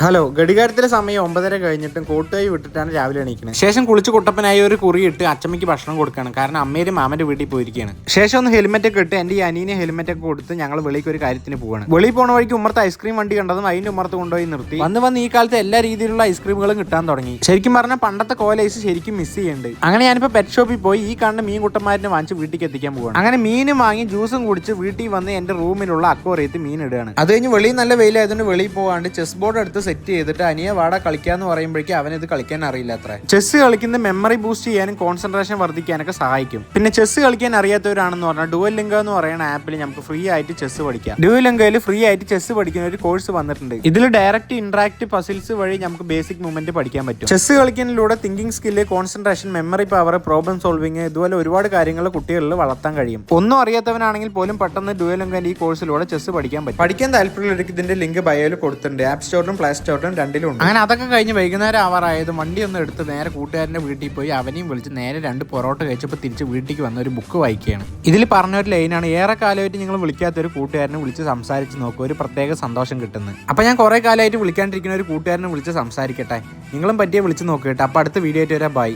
Hello, ഘടികാരത്തിലെ സമയം 9:30 കഴിഞ്ഞിട്ടും കോട്ടുകൈ വിട്ടിട്ടാണ് രാവിലെ എണീക്കുന്നത്. ശേഷം കുളിച്ച് കുട്ടപ്പനായി ഒരു കുറിയിട്ട് അച്ചമ്മയ്ക്ക് ഭക്ഷണം കൊടുക്കുകയാണ്. കാരണം അമ്മേരും മാമന്റെ വീട്ടിൽ പോയിരിക്കുകയാണ്. ശേഷം ഒന്ന് ഹെൽമെറ്റ് ഒക്കെ ഇട്ട് എന്റെ ഈ അനിയനെ ഹെൽമെറ്റ് ഒക്കെ കൊടുത്ത് ഞങ്ങൾ വെളിക്ക് ഒരു കാര്യത്തിന് പോവാണ്. വെളിയിൽ പോണ വഴിക്ക് ഉമ്മർത്ത് ഐസ്ക്രീം വണ്ടി കണ്ടതും അതിന്റെ ഉമ്മർത്ത് കൊണ്ടുപോയി നിർത്തി. വന്ന് ഈ കാലത്ത് എല്ലാ രീതിയിലുള്ള ഐസ്ക്രീമുകളും കിട്ടാൻ തുടങ്ങി. ശരിക്കും പറഞ്ഞാൽ പണ്ടത്തെ കോലൈസ് ശരിക്കും മിസ് ചെയ്യുന്നുണ്ട്. അങ്ങനെ ഞാനിപ്പോൾ പെറ്റ് ഷോപ്പിൽ പോയി ഈ കാണുന്ന മീൻ കുട്ടന്മാരിനെ വാങ്ങിച്ച് വീട്ടിലേക്ക് എത്തിക്കാൻ പോവാണ്. അങ്ങനെ മീനും വാങ്ങി ജ്യൂസും കുടിച്ച് വീട്ടിൽ വന്ന് എന്റെ റൂമിലുള്ള അക്വേറിയത്തിൽ മീൻ ഇടുകയാണ്. അത് കഴിഞ്ഞ് വെളിയിൽ നല്ല വെയിലായതുകൊണ്ട് വെളിയിൽ പോകാണ്ട് ചെസ് ബോർഡ് എടുത്ത് സെറ്റ് ചെയ്തിട്ട് അനിയ വാട കളിക്കാന്ന് പറയുമ്പോഴേക്കും അവനിത് കളിക്കാൻ അറിയില്ല അത്ര. ചെസ് കളിക്കുന്ന മെമ്മറി ബൂസ്റ്റ് ചെയ്യാനും കോൺസെൻട്രേഷൻ വർദ്ധിക്കാനൊക്കെ സഹായിക്കും. പിന്നെ ചെസ് കളിക്കാൻ അറിയാത്തവരാണെന്ന് പറഞ്ഞാൽ ഡുവലിംഗ എന്ന് പറയുന്ന ആപ്പിൽ നമുക്ക് ഫ്രീ ആയിട്ട് ചെസ് പഠിക്കാം. ഡുവലിംഗയിൽ ഫ്രീ ആയിട്ട് ചെസ് പഠിക്കുന്ന ഒരു കോഴ്സ് വന്നിട്ടുണ്ട്. ഇതിൽ ഡയറക്റ്റ് ഇന്ററാക്ട് പസിൽസ് വഴി നമുക്ക് ബേസിക് മൂവ്മെന്റ് പഠിക്കാൻ പറ്റും. ചെസ് കളിക്കുന്നതിലൂടെ thinking skill, concentration, memory power, problem solving ഇതുപോലെ ഒരുപാട് കാര്യങ്ങൾ കുട്ടികളിൽ വളർത്താൻ കഴിയും. ഒന്നും അറിയാത്തവനാണെങ്കിൽ പോലും പെട്ടെന്ന് ഡുവലിംഗന്റെ ഈ കോഴ്സിലൂടെ ചെസ് പഠിക്കാൻ പറ്റും. പഠിക്കാൻ താല്പര്യമുള്ളവർക്ക് ഇതിന്റെ ലിങ്ക് ബയോയിൽ കൊടുത്തിട്ടുണ്ട്. ആപ്പ് സ്റ്റോറിലും പ്ലേ സ്റ്റോറിലും രണ്ടിലും. അങ്ങനെ അതൊക്കെ കഴിഞ്ഞ് വൈകുന്നേരം ആവാറായത് വണ്ടി ഒന്ന് എടുത്ത് നേരെ കൂട്ടുകാരൻ്റെ വീട്ടിൽ പോയി അവനെയും വിളിച്ച് നേരെ 2 പൊറോട്ട കഴിച്ചപ്പോൾ തിരിച്ച് വീട്ടിലേക്ക് വന്ന ഒരു ബുക്ക് വായിക്കുകയാണ്. ഇതിൽ പറഞ്ഞൊരു ലൈനാണ്: ഏറെ കാലമായിട്ട് നിങ്ങൾ വിളിക്കാത്തൊരു കൂട്ടുകാരനെ വിളിച്ച് സംസാരിച്ച് നോക്കുക, ഒരു പ്രത്യേക സന്തോഷം കിട്ടുന്നത്. അപ്പോൾ ഞാൻ കുറേ കാലമായിട്ട് വിളിക്കാണ്ടിരിക്കുന്ന ഒരു കൂട്ടുകാരനെ വിളിച്ച് സംസാരിക്കട്ടെ. നിങ്ങളും പറ്റിയ വിളിച്ച് നോക്കുക കേട്ടോ. അപ്പോൾ അടുത്ത വീഡിയോ ആയിട്ട് വരാം. ബൈ.